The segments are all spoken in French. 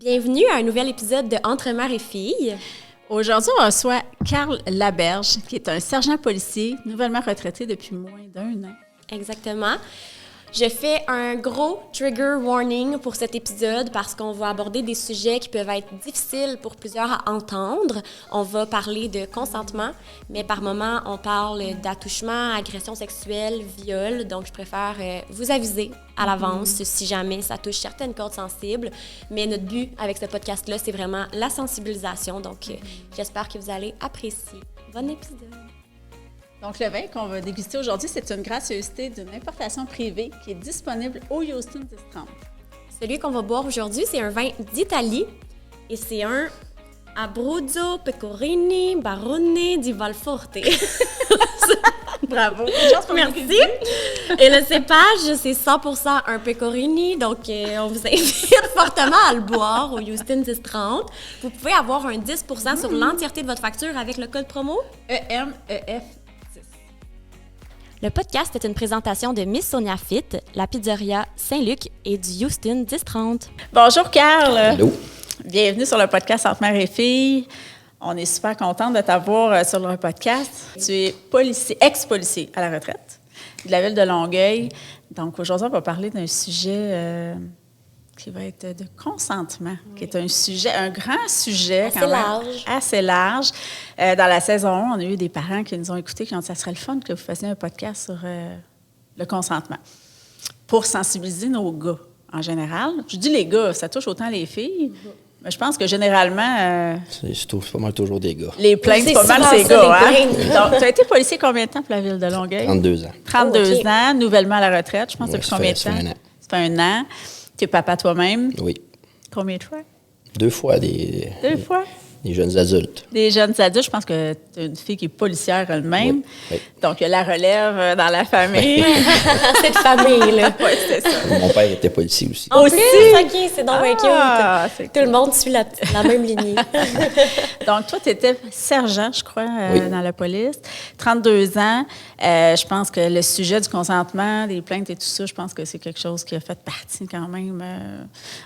Bienvenue à un nouvel épisode de Entre mères et filles. Aujourd'hui, on reçoit Carl Laberge, qui est un sergent policier nouvellement retraité depuis moins d'1 an. Exactement. Je fais un gros trigger warning pour cet épisode parce qu'on va aborder des sujets qui peuvent être difficiles pour plusieurs à entendre. On va parler de consentement, mais par moments, on parle d'attouchement, agression sexuelle, viol. Donc, je préfère vous aviser à l'avance si jamais ça touche certaines cordes sensibles. Mais notre but avec ce podcast-là, c'est vraiment la sensibilisation. Donc, j'espère que vous allez apprécier. Bon épisode! Donc, le vin qu'on va déguster aujourd'hui, c'est une gracieuseté d'une importation privée qui est disponible au Houston 1030. Celui qu'on va boire aujourd'hui, c'est un vin d'Italie et c'est un Abruzzo Pecorini Barone di Valforte. Bravo! Merci! Et le cépage, c'est 100% un Pecorini, donc on vous invite fortement à le boire au Houston 1030. Vous pouvez avoir un 10% sur l'entièreté de votre facture avec le code promo EMEF. Le podcast est une présentation de Miss Sonia Fit, la pizzeria Saint-Luc et du Houston 1030. Bonjour, Carl! Allô! Bienvenue sur le podcast Entre mères et filles. On est super contente de t'avoir sur le podcast. Tu es policier, ex-policier à la retraite de la ville de Longueuil. Donc, aujourd'hui, on va parler d'un sujet qui va être de consentement, qui est un grand sujet. Assez large. Dans la saison 1, on a eu des parents qui nous ont écoutés qui ont dit « ça serait le fun que vous fassiez un podcast sur le consentement » pour sensibiliser nos gars en général. Je dis les gars, ça touche autant les filles, mais je pense que généralement... c'est pas mal toujours des gars. Les plaintes, c'est pas mal ces gars. Hein? Donc, tu as été policier combien de temps pour la ville de Longueuil? 32 ans. 32 ans, nouvellement à la retraite. Je pense Ouais, depuis combien de temps? Ça fait 1 an. Ça fait 1 an. Tu es papa toi-même? Oui. Combien de fois? 2 fois Deux fois? des jeunes adultes. Des jeunes adultes. Je pense que tu as une fille qui est policière elle-même. Oui, oui. Donc, il y a la relève dans la famille. Cette famille-là. Oui, c'est ça. Mon père était policier aussi. En Aussi? plus, OK, c'est donc bien Ah, cute. c'est Tout le monde suit la même lignée. Donc, toi, tu étais sergent, je crois, Oui. dans la police. 32 ans. Je pense que le sujet du consentement, des plaintes et tout ça, je pense que c'est quelque chose qui a fait partie quand même.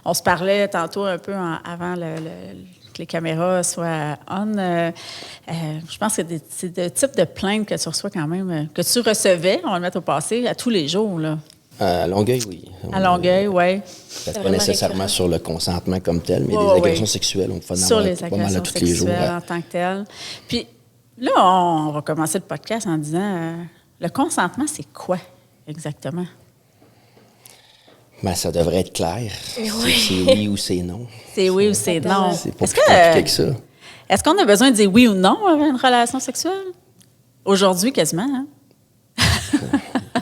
On se parlait tantôt un peu avant que les caméras soient on. Je pense que c'est le type de plainte que tu reçois quand même, que tu recevais, on va le mettre au passé, à tous les jours, là. À Longueuil, oui. À Longueuil, oui. Peut-être pas vraiment nécessairement récurrent. sur le consentement comme tel, mais Ouais, des ouais. agressions sexuelles, on peut en Sur avoir les pas mal à agressions tous les jours. sexuelles en tant que telles. Puis là, on va commencer le podcast en disant le consentement, c'est quoi exactement? Ben, ça devrait être clair. Oui. C'est oui ou c'est non. C'est oui ou c'est non. C'est pas Est-ce plus compliqué que ça. est-ce qu'on a besoin de dire oui ou non à une relation sexuelle? Aujourd'hui, quasiment. Hein?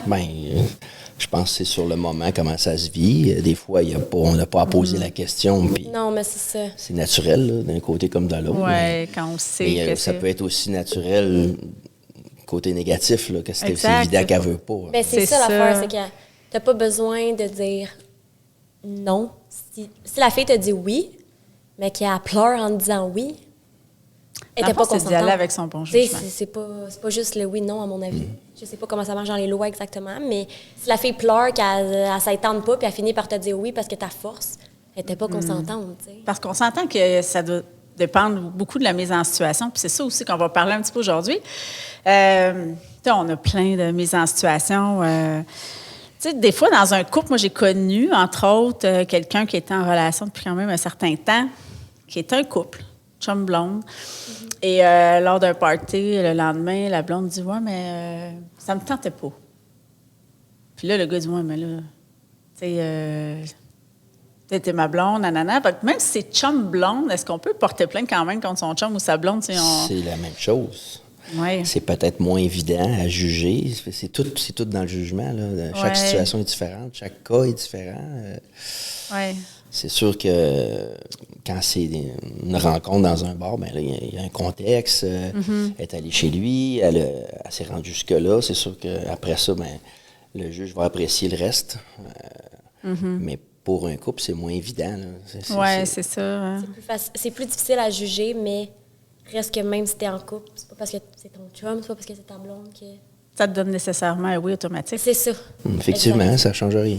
Ben, je pense que c'est sur le moment comment ça se vit. Des fois, on n'a pas à poser la question, puis Non, mais c'est ça. c'est naturel, là, d'un côté comme de l'autre. Oui, quand on sait Mais que ça c'est... peut être aussi naturel, côté négatif, là, que c'est Exact. évident qu'elle veut pas. Ben, c'est C'est ça l'affaire, ça. c'est que t'as pas besoin de dire non. Si la fille te dit oui, mais qu'elle pleure en disant oui, elle Dans était le fond, pas c'est d'y aller consentante. avec son bon Tu sais, jugement. c'est pas juste le oui-non, à mon avis. Je sais pas comment ça marche dans les lois exactement, mais si la fille pleure, qu'elle s'étende pas, puis elle finit par te dire oui parce que t'as force, elle était pas consentante, tu sais. Parce qu'on s'entend que ça doit dépendre beaucoup de la mise en situation. Puis c'est ça aussi qu'on va parler un petit peu aujourd'hui. Tu sais, on a plein de mises en situation. Tu sais, des fois, dans un couple, moi, j'ai connu, entre autres, quelqu'un qui était en relation depuis quand même un certain temps, qui est un couple, chum blonde. Et lors d'un party, le lendemain, la blonde dit « Ouais, mais ça me tentait pas. » Puis là, le gars dit « Ouais, mais là, tu sais, t'es ma blonde, nanana. » Fait que même si c'est chum blonde, est-ce qu'on peut porter plainte quand même contre son chum ou sa blonde? C'est la même chose. Ouais. C'est peut-être moins évident à juger. C'est tout dans le jugement. Là. Chaque Ouais. situation est différente, chaque cas est différent. Ouais. C'est sûr que quand c'est une rencontre dans un bar, ben là, il y a un contexte. Elle est allée chez lui, elle s'est rendue jusque-là. C'est sûr qu'après ça, ben, le juge va apprécier le reste. Mais pour un couple, c'est moins évident. Là. C'est ça. Hein. C'est plus difficile à juger, mais reste que même si t'es en couple, c'est pas parce que c'est ton chum, c'est pas parce que c'est ta blonde que ça te donne nécessairement un oui automatique. C'est ça. Effectivement, Exact. ça ne change rien.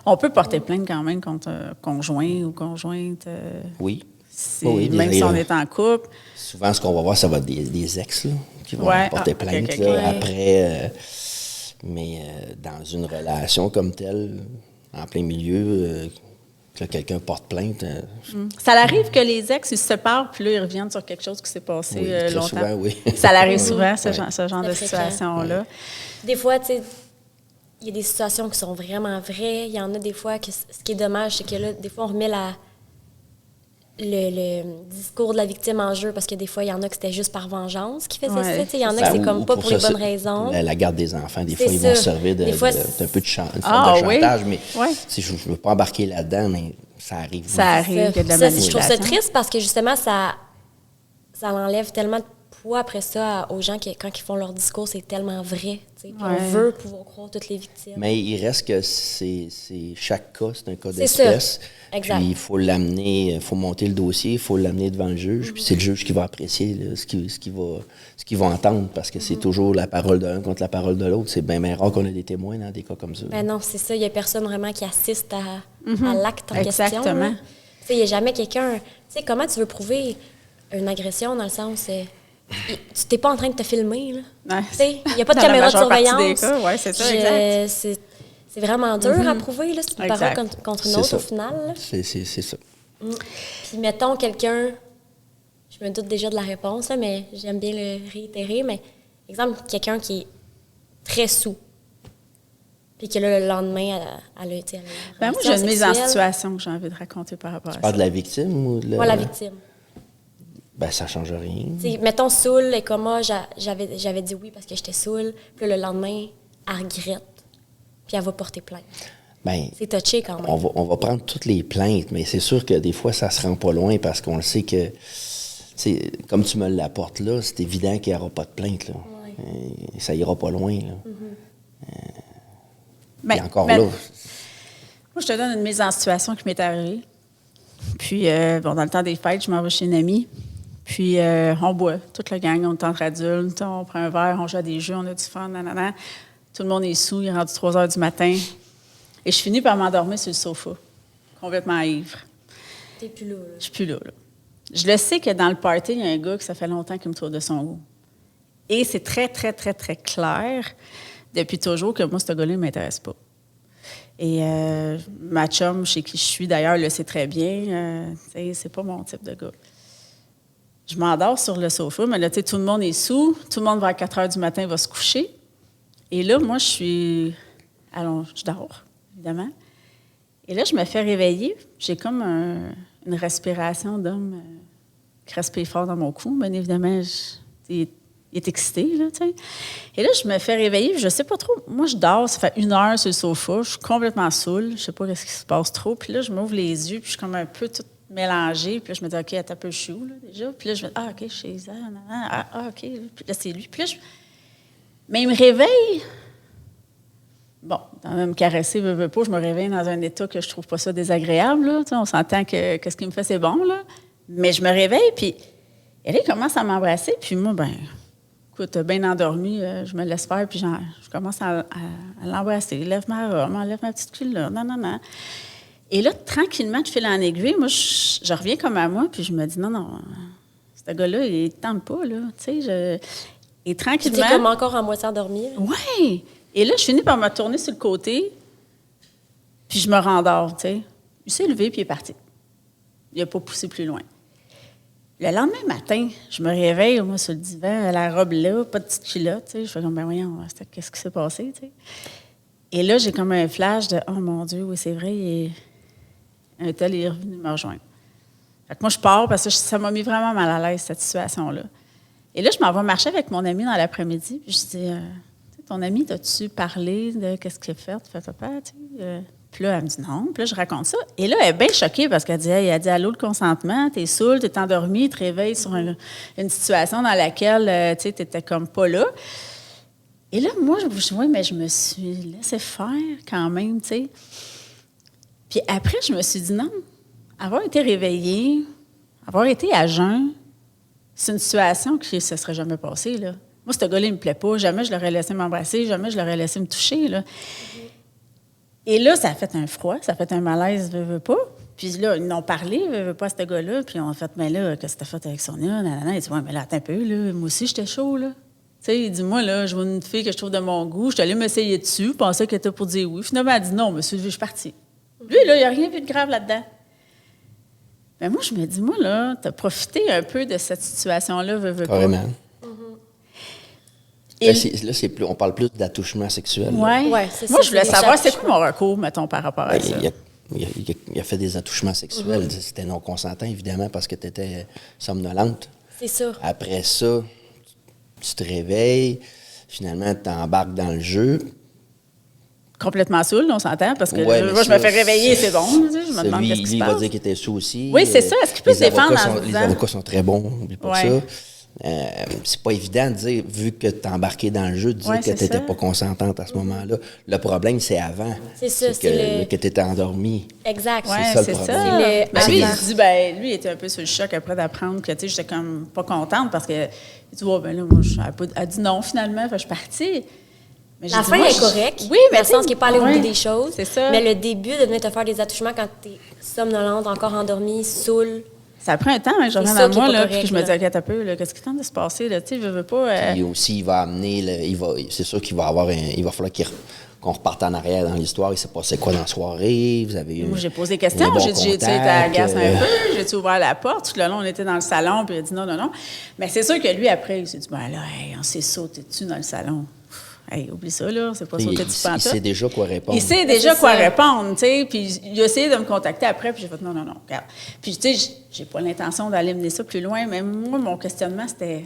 On peut porter plainte quand même contre un conjoint ou conjointe. Oui. Même si on est en couple. Souvent, ce qu'on va voir, ça va être des ex là, qui vont Ouais, porter ok, plainte ok, là, ok. après. Mais dans une relation comme telle, en plein milieu, que quelqu'un porte plainte. Ça arrive que les ex, ils se séparent, puis là, ils reviennent sur quelque chose qui s'est passé Oui, très longtemps. souvent, oui. Ça l'arrive Oui. souvent, Ouais. ce genre C'est de fréquent. situation-là. Des fois, tu sais, il y a des situations qui sont vraiment vraies. Il y en a des fois que ce qui est dommage, c'est que là, des fois, on remet le discours de la victime en jeu parce que des fois, il y en a que c'était juste par vengeance qui faisaient Ouais. ça. Tu sais, il y en a Ben, que c'est ou comme pas pour pour les ça, bonnes raisons. La garde des enfants, des C'est fois, ils vont ça. se servir Des fois, d'un peu de une forme Ah, de oui. chantage, mais Ouais. je ne veux pas embarquer là-dedans, mais ça arrive. Ça arrive qu'il y a de la Ça, je trouve ça manipulation. triste parce que justement, ça enlève tellement de poids après ça aux gens qui, quand ils font leur discours, c'est tellement vrai. Tu sais. Puis Ouais. on veut pouvoir croire toutes les victimes. Mais il reste que chaque cas, c'est un cas C'est ça. d'espèce. Exact. Puis il faut l'amener, il faut monter le dossier, il faut l'amener devant le juge. Puis c'est le juge qui va apprécier là, ce qu'il va entendre, parce que c'est toujours la parole d'un contre la parole de l'autre. C'est bien rare qu'on ait des témoins dans des cas comme ça. Ben non, c'est ça. Il n'y a personne vraiment qui assiste à l'acte en Exactement. question. là. Tu sais, il n'y a jamais quelqu'un... Tu sais, comment tu veux prouver une agression dans le sens... tu t'es pas en train de te filmer, là. Ouais. Tu sais, il n'y a pas de Dans la caméra de majeure partie surveillance. des cas, ouais, c'est ça, exact. C'est vraiment dur à prouver, là. C'est une Exact. parole contre une C'est autre, ça. au final. là. C'est ça. Puis, mettons, quelqu'un... Je me doute déjà de la réponse, là, mais j'aime bien le réitérer. Mais, exemple, quelqu'un qui est très sous. Puis que là, le lendemain, elle a été... Ben, moi, j'ai une mise en situation que j'ai envie de raconter par rapport à Pas ça. de la victime ou de la... Moi, la victime. Ben, ça change rien. T'sais, mettons, saoul, et comme moi, j'avais dit oui parce que j'étais saoul. Puis là, le lendemain, elle regrette. Puis elle va porter plainte. Ben, C'est touché quand même. on va prendre toutes les plaintes, mais c'est sûr que des fois, ça se rend pas loin parce qu'on le sait que, tu sais, comme tu me l'apportes là, c'est évident qu'il n'y aura pas de plainte, là. Ouais. Ça ira pas loin, là. Ben, Et encore ben, là, moi, je te donne une mise en situation qui m'est arrivée. Puis, bon, dans le temps des fêtes, je m'en vais chez une amie. Puis, on boit. Toute la gang, on est entre adultes. On prend un verre, on joue à des jeux, on a du fun, nanana. Tout le monde est sous, il est rendu 3 heures du matin. Et je finis par m'endormir sur le sofa, complètement ivre. T'es plus là, là. Je suis plus là, là. Je le sais que dans le party, il y a un gars que ça fait longtemps qu'il me trouve de son goût. Et c'est très, très, très, très clair depuis toujours que moi, ce gars-là ne m'intéresse pas. Et ma chum, chez qui je suis d'ailleurs, le sait très bien. Tu sais, c'est pas mon type de gars. Je m'endors sur le sofa, mais là, tu sais, tout le monde est sous. Tout le monde, vers 4 heures du matin, va se coucher. Et là, moi, je dors, évidemment. Et là, je me fais réveiller. J'ai comme une respiration d'homme qui respire fort dans mon cou. Bien évidemment, il est excité, là, tu sais. Et là, je me fais réveiller. Je sais pas trop. Moi, je dors. Ça fait 1 heure sur le sofa. Je suis complètement saoule. Je sais pas ce qui se passe trop. Puis là, je m'ouvre les yeux. Puis je suis comme un peu toute mélangée. Puis là, je me dis, OK, attends un peu chou, là, déjà. Puis là, je me dis, OK, je suis ça. OK. Puis là, c'est lui. Puis là, mais il me réveille. Bon, dans me caresser, veux pas, je me réveille dans un état que je trouve pas ça désagréable, là. Tu sais, on s'entend que ce qu'il me fait, c'est bon, là. Mais je me réveille, puis elle commence à m'embrasser, puis moi, ben, écoute, bien endormie, je me laisse faire, puis je commence à l'embrasser. Lève ma robe, enlève ma petite culotte, non. Et là, tranquillement, de fil en aiguille, moi, je reviens comme à moi, puis je me dis, non, ce gars-là, il ne tente pas, là, tu sais. Et Tu tranquillement... t'es comme encore en moitié endormie. là. Oui! Et là, je finis par me tourner sur le côté, puis je me rendors, tu sais. Il s'est levé, puis il est parti. Il n'a pas poussé plus loin. Le lendemain matin, je me réveille, moi, sur le divan, la robe là, pas de petite culotte, tu sais. Je fais comme, ben voyons, qu'est-ce qui s'est passé, tu sais. Et là, j'ai comme un flash de, oh mon Dieu, oui, c'est vrai, un tel est revenu me rejoindre. Fait que moi, je pars parce que ça m'a mis vraiment mal à l'aise, cette situation-là. Et là, je m'en vais marcher avec mon ami dans l'après-midi, puis je dis, ton ami, t'as-tu parlé de qu'est-ce qu'il a fait? Tu fais papa, tu sais? Puis là, elle me dit non. Puis là, je raconte ça. Et là, elle est bien choquée parce qu'elle dit, elle a dit allô, le consentement, t'es saoul, t'es endormie, tu te réveilles sur une situation dans laquelle, tu sais, t'étais comme pas là. Et là, moi, je me suis laissée faire quand même, tu sais. Puis après, je me suis dit non, avoir été réveillée, avoir été à jeun, c'est une situation qui ne se serait jamais passée, là. Moi, ce gars-là, il me plaît pas. Jamais je l'aurais laissé m'embrasser. Jamais je l'aurais laissé me toucher, là. Et là, ça a fait un froid. Ça a fait un malaise, veux pas. Puis là, ils n'ont parlé, veux pas, à ce gars-là. Puis on a fait, mais là, qu'est-ce que t'as fait avec Sonia? Nanana. Il dit, ouais, mais là, attends un peu, là. Moi aussi, j'étais chaud, là. Tu sais, il dit, moi, là, je vois une fille que je trouve de mon goût. Je suis allée m'essayer dessus. Je pensais qu'elle était pour dire oui. Finalement, elle dit, non, monsieur, je suis partie. Lui, là, il n'y a rien vu de grave là-dedans. Mais moi, je me dis, moi, là, t'as profité un peu de cette situation-là, veux pas. Carrément. Et Là, c'est plus, on parle plus d'attouchement sexuel. ouais. Ouais, c'est Moi, ça, je voulais c'est savoir, des c'est quoi mon recours, mettons, par rapport à ça? Il a fait des attouchements sexuels. C'était non consentant, évidemment, parce que tu étais somnolente. C'est ça. Après ça, tu te réveilles, finalement, tu embarques dans le jeu. Complètement saoul, on s'entend, parce que Ouais, là, mais moi, je me ça, fais réveiller, c'est bon. Je me demande Lui, qu'est-ce qui se il va passe. dire qu'il était sous aussi. Oui, c'est ça. Est-ce qu'il peut se défendre en Les disant- avocats sont très bons, n'oublie pas Ouais. ça. C'est pas évident de dire, vu que tu es embarqué dans le jeu, de dire Ouais, que c'est tu n'étais ça. pas consentante à ce moment-là. Le problème, c'est avant. C'est ça, c'est que tu étais endormie. Exact. Oui, ça, le c'est problème. ça. C'est le- Ben, lui, avant. il dit, lui, il était un peu sur le choc après d'apprendre que, tu sais, j'étais comme pas contente parce que, il dit, ben là, moi, elle a dit non, finalement, fait que je suis partie. Mais j'ai La dit, fin moi, est correcte, Oui, mais dans le sens qu'il n'est pas allé au bout ouais, des choses. C'est ça. Mais le début de venir te faire des attouchements quand tu es somnolente, encore endormie, saoule. Ça prend un temps, hein, je reviens ça dans qui est moi, pas là, correct, puis je me là. dis, regarde un peu, là, qu'est-ce qui tente de se passer, là, tu sais, je veux pas... Puis aussi, il va amener, c'est sûr qu'il va avoir il va falloir qu'on reparte en arrière dans l'histoire. Il s'est passé quoi dans la soirée? Vous avez eu Moi, j'ai posé des questions. un bon J'ai dit, j'ai-tu été contact, agace un peu? J'ai-tu ouvert la porte? Tout le long, on était dans le salon, puis il a dit non, non, non. Mais c'est sûr que lui, après, il s'est dit, ben là, hey, on s'est sauté-tu dans le salon? Hey, oublie ça, là, c'est pas sauté du il pantoute. sait déjà quoi répondre. Il sait déjà C'est quoi ça. répondre, tu sais. Puis il a essayé de me contacter après, puis j'ai fait non, non, non, regarde. Puis, tu sais, j'ai pas l'intention d'aller mener ça plus loin, mais moi, mon questionnement, c'était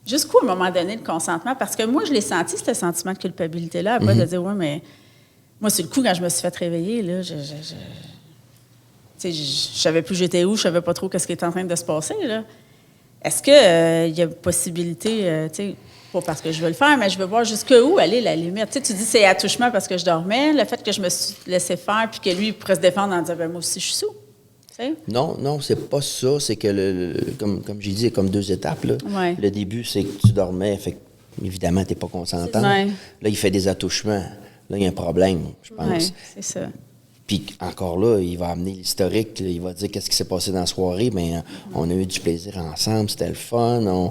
jusqu'où, à un moment donné, le consentement? Parce que moi, je l'ai senti, ce sentiment de culpabilité-là, après, de dire, ouais, mais moi, c'est le coup, quand je me suis fait réveiller, là, tu sais, je savais plus j'étais où, je savais pas trop qu'est-ce qui était en train de se passer, là. Est-ce que il y a possibilité, tu sais, pas parce que je veux le faire, mais je veux voir jusqu'où aller la limite. Tu sais, tu dis c'est attouchement parce que je dormais, le fait que je me suis laissé faire puis que lui il pourrait se défendre en disant ben moi aussi je suis sous. Tu sais? Non, c'est pas ça. C'est que, comme j'ai dit, il y a comme deux étapes. Là. Ouais. Le début, c'est que tu dormais, fait que, évidemment, tu n'es pas consentante. Ouais. Là, il fait des attouchements. Là, il y a un problème, je pense. Oui, c'est ça. Puis encore là, il va amener l'historique, là, il va dire qu'est-ce qui s'est passé dans la soirée. Bien, on a eu du plaisir ensemble, c'était le fun.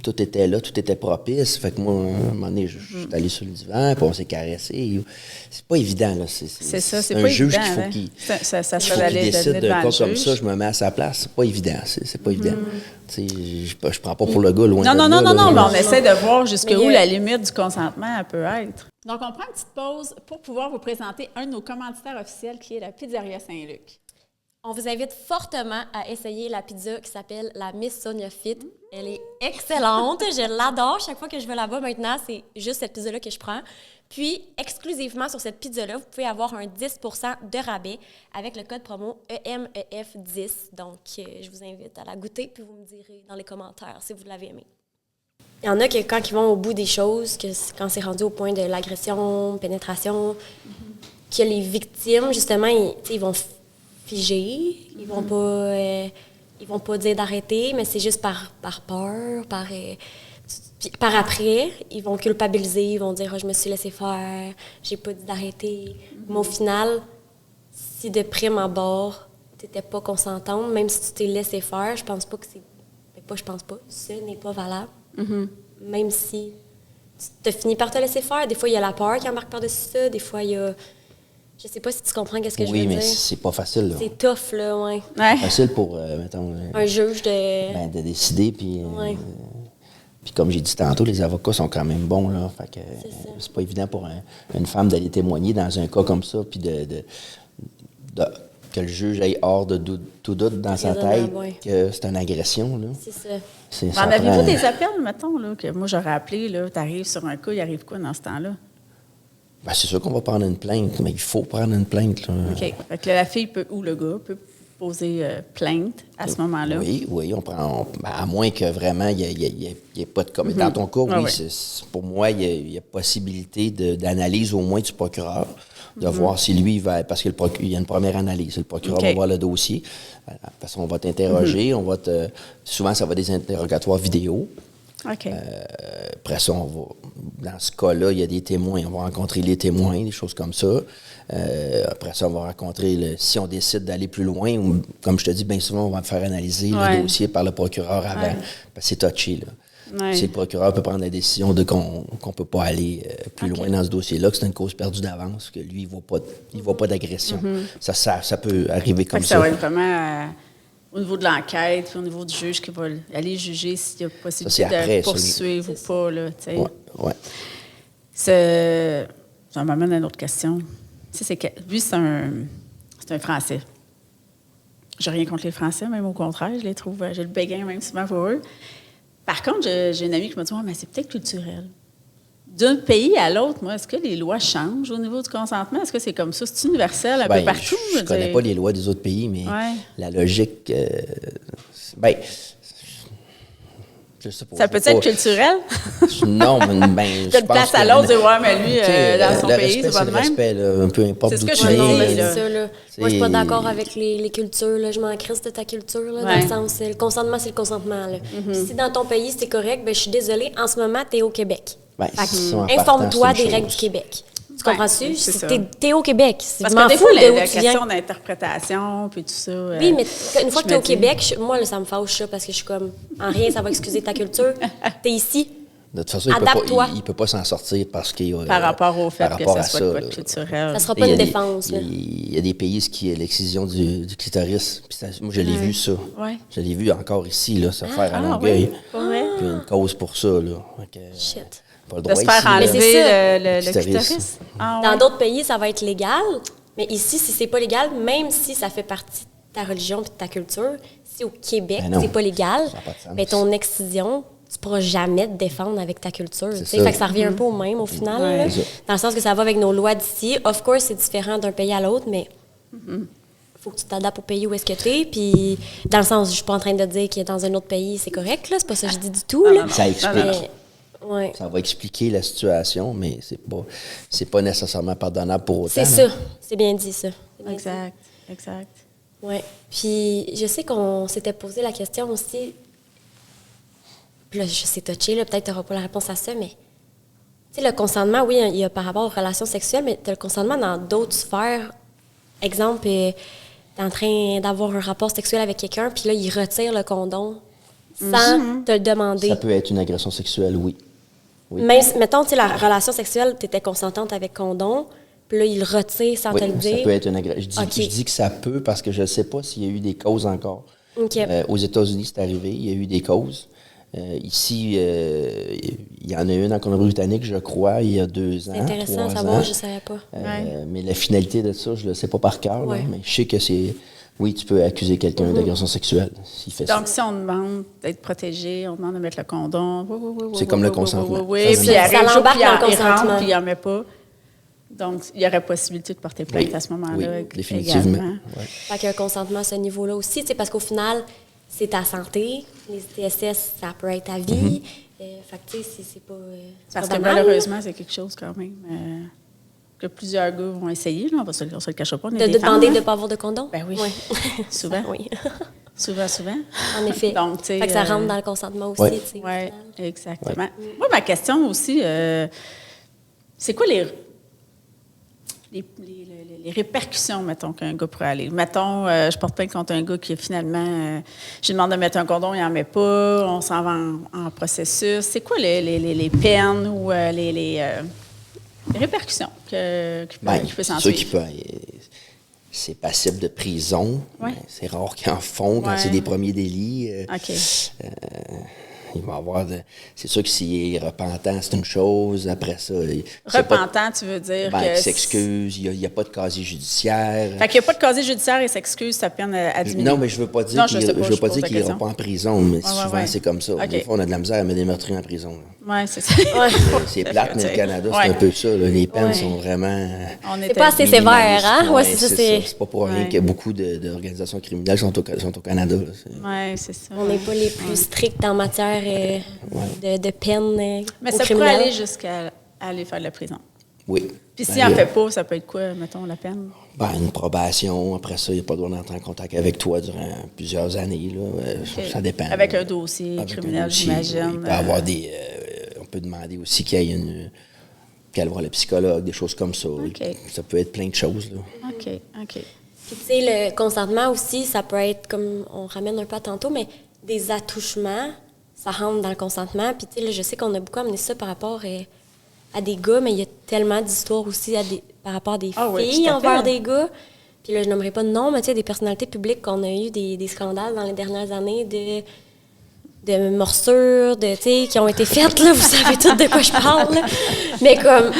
Tout était là, tout était propice. Fait que moi, à un moment donné, je suis allé sur le divan, puis on s'est caressé. C'est pas évident, là. C'est ça, c'est un pas juge évident. qu'il faut hein. qu'il Ça il faut serait qu'il d'aller décide donner d'un devant cas le comme juge. ça, je me mets à sa place. C'est pas évident. C'est pas évident. Tu sais, je prends pas pour le gars loin Non, de non, là, non, non, là. non, mais on essaie de voir jusqu'où Mais, la limite du consentement elle peut être. Donc, on prend une petite pause pour pouvoir vous présenter un de nos commanditaires officiels qui est la Pizzeria Saint-Luc. On vous invite fortement à essayer la pizza qui s'appelle la Miss Sonia Fit. Elle est excellente. Je l'adore. Chaque fois que je vais là-bas maintenant, c'est juste cette pizza-là que je prends. Puis, exclusivement sur cette pizza-là, vous pouvez avoir un 10 de rabais avec le code promo EMEF10. Donc, je vous invite à la goûter, puis vous me direz dans les commentaires si vous l'avez aimé. Il y en a que quand ils vont au bout des choses, quand c'est rendu au point de l'agression, pénétration, que les victimes, justement, ils vont figer, ils vont pas dire d'arrêter, mais c'est juste par peur, par après, ils vont culpabiliser, ils vont dire oh, je me suis laissé faire, j'ai pas dit d'arrêter. Mais au final, si de prime abord, t'étais pas consentante, même si tu t'es laissé faire, je pense pas que ce n'est pas valable. Même si tu as fini par te laisser faire, des fois il y a la peur qui embarque par-dessus ça, des fois il y a je sais pas si tu comprends qu'est-ce que je veux Oui, dire. mais c'est pas facile, là. C'est tough, là, ouais. Ouais. Facile pour, mettons... Un juge de... de décider, puis... Ouais. Puis comme j'ai dit tantôt, les avocats sont quand même bons, là. Fait que c'est pas évident pour une femme d'aller témoigner dans un cas comme ça, puis que le juge aille hors de tout doute dans sa tête Raisonnable, ouais. que c'est une agression, là. C'est ça. Ça En avez-vous prend- des appels, mettons, là, que moi j'aurais appelé, là, t'arrives sur un cas, il arrive quoi dans ce temps-là? Ben, c'est sûr qu'on va prendre une plainte, mais il faut prendre une plainte, là. OK. Fait que la fille peut, ou le gars peut poser plainte à ce moment-là. Oui, on prend. À moins que vraiment il n'y ait pas de cas. Mais dans ton cas, Ah oui, oui. pour moi, il y a possibilité d'analyse au moins du procureur, de voir si lui va. Parce qu'il y a une première analyse. Le procureur OK. va voir le dossier. De toute façon, on va t'interroger. Souvent, ça va être des interrogatoires vidéo. OK. Après ça, dans ce cas-là, il y a des témoins. On va rencontrer les témoins, des choses comme ça. Après ça, on va rencontrer, si on décide d'aller plus loin, ou, comme je te dis, bien souvent, on va faire analyser le dossier par le procureur avant. Parce que c'est touché, là. Ouais. Si le procureur peut prendre la décision qu'on ne peut pas aller plus loin dans ce dossier-là, que c'est une cause perdue d'avance, que lui, il ne voit pas d'agression. Ça peut arriver comme ça. Ça va être vraiment au niveau de l'enquête, puis au niveau du juge qui va aller juger s'il y a possibilité de poursuivre ou pas. Là, ouais. Ça m'amène à une autre question. Lui, c'est un Français. J'ai rien contre les Français, même au contraire. Je les trouve, j'ai le béguin même souvent pour eux. Par contre, j'ai une amie qui m'a dit « mais c'est peut-être culturel. » D'un pays à l'autre, moi, est-ce que les lois changent au niveau du consentement? Est-ce que c'est comme ça? C'est universel un peu partout? Je ne connais pas les lois des autres pays, mais la logique... je sais pas. Ça peut être culturel? Non, mais de place à l'autre, mais lui, dans son pays, c'est pas le même. Respect, là, peu importe d'où tu c'est viens. ça, là. Moi, je suis pas d'accord avec les cultures. Là. Je m'en crisse de ta culture, là, dans le sens, le consentement, c'est le consentement. Là. Si dans ton pays, c'est correct, je suis désolée, en ce moment, tu es au Québec. Informe-toi des règles du Québec. Tu comprends-tu? T'es au Québec. Parce que des fois, la question d'interprétation, puis tout ça... Oui, mais une fois que t'es au Québec, moi, là, ça me fâche, ça, parce que je suis comme, en rien, ça va excuser ta culture. T'es ici. De toute façon, il ne peut pas s'en sortir parce qu'il par rapport au fait que ça soit pas culturel. Ça sera pas une défense. Il y a des pays qui est l'excision du clitoris. Moi, je l'ai vu, ça. Ouais. Je l'ai vu encore ici, là, se faire à Longueuil. Oui. Puis il y a une cause pour ça, là. Shit. Pas le droit de se faire ici, enlever le clitoris. Dans d'autres pays, ça va être légal. Mais ici, si c'est pas légal, même si ça fait partie de ta religion et de ta culture, si au Québec, c'est pas légal, mais ton excision... tu ne pourras jamais te défendre avec ta culture. Fait que ça revient un peu au même, au final. Là, dans le sens que ça va avec nos lois d'ici. Of course, c'est différent d'un pays à l'autre, mais il faut que tu t'adaptes au pays où est-ce que tu es. Puis, dans le sens, je ne suis pas en train de dire que dans un autre pays, c'est correct. Là, c'est pas ça que je dis du tout. Là. Ça explique. Mais, ça va expliquer la situation, mais c'est pas nécessairement pardonnable pour autant. C'est ça. C'est bien dit, ça. Exact. Oui. Puis, je sais qu'on s'était posé la question aussi... Là, je sais touché, peut-être tu n'auras pas la réponse à ça, mais le consentement, oui, il y a par rapport aux relations sexuelles, mais tu as le consentement dans d'autres sphères. Exemple, tu es en train d'avoir un rapport sexuel avec quelqu'un, puis là, il retire le condom sans te le demander. Ça peut être une agression sexuelle, oui. Même, mettons, la relation sexuelle, tu étais consentante avec condom, puis là, il le retire sans te le dire. Ça peut être une agression. Je dis que ça peut parce que je ne sais pas s'il y a eu des causes encore. Aux États-Unis, c'est arrivé, il y a eu des causes. Ici, il y en a une en Colombie-Britannique, je crois, il y a 2 ans. C'est intéressant à savoir, je ne savais pas. Mais la finalité de ça, je ne le sais pas par cœur, mais je sais que c'est... Oui, tu peux accuser quelqu'un d'agression sexuelle s'il fait ça. Donc, si on demande d'être protégé, on demande de mettre le condom... c'est comme le consentement. Oui, puis ça l'embarque dans le consentement. Puis il n'en met pas. Donc, il y aurait possibilité de porter plainte à ce moment-là. Oui, définitivement. Fait qu'il y a un consentement à ce niveau-là aussi, parce qu'au final... c'est ta santé. Les TSS, ça peut être ta vie. Fait que, tu sais, c'est pas. Parce que malheureusement, c'est quelque chose quand même que plusieurs gars vont essayer. Là, on se le cachera pas. De demander de ne pas avoir de condom? Ben oui. Souvent. Oui. Souvent. En effet. Donc, fait que ça rentre dans le consentement aussi. Oui, exactement. Moi, ma question aussi, c'est quoi les répercussions, mettons, qu'un gars pourrait aller. Mettons, je porte plainte contre un gars qui, finalement, je lui demande de mettre un condom, il n'en met pas, on s'en va en processus. C'est quoi les peines ou les répercussions qui peut s'en suivre? C'est passible de prison. C'est rare qu'ils en font quand c'est des premiers délits. Il va avoir c'est sûr que s'il est repentant, c'est une chose. Après ça... Repentant, tu veux dire que... Il s'excuse, il n'y a pas de casier judiciaire. Fait qu'il n'y a pas de casier judiciaire et s'excuse, sa peine à diminuer. Non, mais je ne veux pas dire qu'il n'ira pas en prison, mais souvent, c'est comme ça. Des fois, on a de la misère à mettre des meurtriers en prison. Oui, c'est ça. C'est plate, mais le Canada, c'est un peu ça. Là. Les peines sont vraiment... C'est pas assez sévère, hein? Oui, c'est pas pour rien qu'il y a beaucoup d'organisations criminelles qui sont au Canada. Oui, c'est ça. On n'est pas les plus stricts en matière de peine mais ça pourrait aller jusqu'à aller faire de la prison. Oui. Puis s'il n'en fait pas, ça peut être quoi, mettons, la peine? Ben, une probation. Après ça, il n'y a pas le droit d'entrer en contact avec toi durant plusieurs années. Là. Ça dépend. Avec un dossier criminel, j'imagine. Il peut y avoir on peut demander aussi qu'il y ait qu'elle voit le psychologue, des choses comme ça. Okay. Ça peut être plein de choses. Là. OK. Puis, tu sais, le consentement aussi, ça peut être, comme on ramène un peu à tantôt, mais des attouchements, ça rentre dans le consentement. Puis, tu sais, là, je sais qu'on a beaucoup amené ça par rapport à des gars, mais il y a tellement d'histoires aussi par rapport à des filles envers des gars. Puis là, je nommerai pas de nom, mais tu sais, des personnalités publiques qu'on a eu des scandales dans les dernières années de morsures, tu sais, qui ont été faites, là, vous savez tout de quoi je parle, là. Mais comme, tu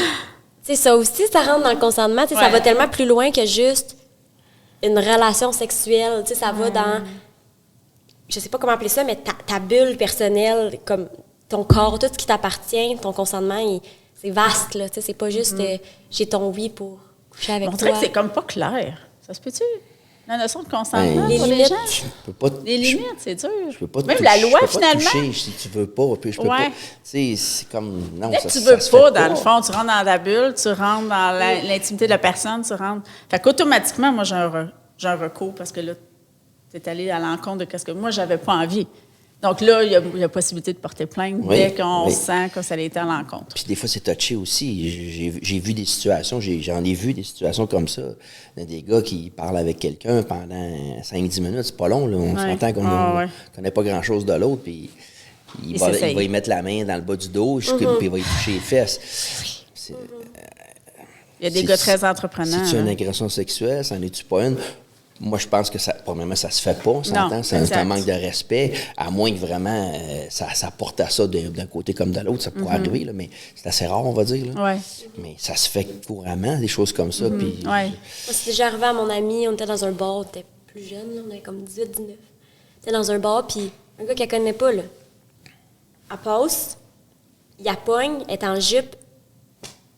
sais, ça aussi, ça rentre dans le consentement, tu sais, ça va tellement plus loin que juste une relation sexuelle, tu sais, ça va dans, je sais pas comment appeler ça, mais ta bulle personnelle, comme ton corps, tout ce qui t'appartient, ton consentement, c'est vaste, là, tu sais, c'est pas juste j'ai ton oui pour coucher avec toi. On dirait que c'est comme pas clair. Ça se peut-tu? La notion de consentement les pour limites. les gens? Les limites, c'est dur. Je peux pas Même la loi, finalement. Je peux pas toucher si tu veux pas. Puis je peux pas. Tu sais, c'est comme. Non, Dès ça, que tu ça veux se pas, fait dans le fond, tu rentres dans la bulle, tu rentres dans l'intimité de la personne, tu rentres. Fait qu'automatiquement, moi, j'ai un recours parce que là, tu es allé à l'encontre de ce que moi, j'avais pas envie. Donc là, il y a possibilité de porter plainte dès qu'on sent que ça a été à l'encontre. Puis des fois, c'est touché aussi. J'ai vu des situations, j'en ai vu des situations comme ça. Des gars qui parlent avec quelqu'un pendant 5-10 minutes, c'est pas long, là. On s'entend qu'on ne connaît pas grand-chose de l'autre, puis il va y mettre la main dans le bas du dos, puis il va y toucher les fesses. Il y a des gars très entreprenants. Si tu as une agression sexuelle, ça n'en es-tu pas une? Moi, je pense que premièrement, ça se fait pas, on s'entend. C'est un manque de respect, à moins que vraiment ça porte à ça d'un côté comme de l'autre. Ça pourrait arriver, là, mais c'est assez rare, on va dire. Là. Ouais. Mais ça se fait couramment, des choses comme ça. Puis, Moi, c'est déjà arrivé à mon ami, on était dans un bar, on était plus jeune, on avait comme 18-19. On était dans un bar, puis un gars qu'elle connaît pas, là, elle passe, il la pogne, elle est en jupe,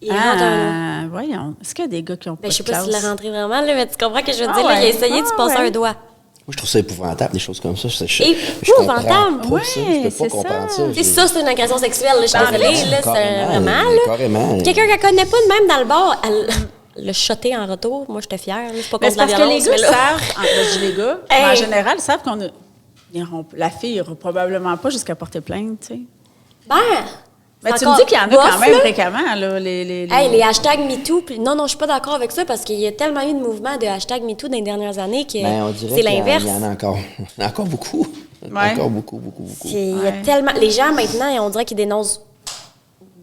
il rentre un autre. Voyons. Est-ce qu'il y a des gars qui ont pas de Je sais classe? pas s'il l'a rentré vraiment, là, mais tu comprends que je veux dire, là, il a essayé de se passer un doigt. Moi, je trouve ça épouvantable, des choses comme ça. Épouvantable! Je peux pas comprendre ça. C'est ça, c'est une agression sexuelle, là, je suis désolée, là, c'est vraiment, là. Carrément. Quelqu'un qu'elle connaît pas de même dans le bar, elle l'a shoté en retour. Moi, j'étais fière, je suis pas Mais contre la c'est parce violence, que les mais gars là... savent, je dis les gars, en général, savent qu'on a... La fille n'ira probablement pas jusqu'à porter plainte, tu sais. Ben... Mais tu me dis qu'il y en a quand même fréquemment, là, les hashtags MeToo. Non, je suis pas d'accord avec ça parce qu'il y a tellement eu de mouvements de hashtag MeToo dans les dernières années que c'est l'inverse. Il y en a encore. Il y en a encore beaucoup. Encore beaucoup. Il y a tellement... Les gens, maintenant, on dirait qu'ils dénoncent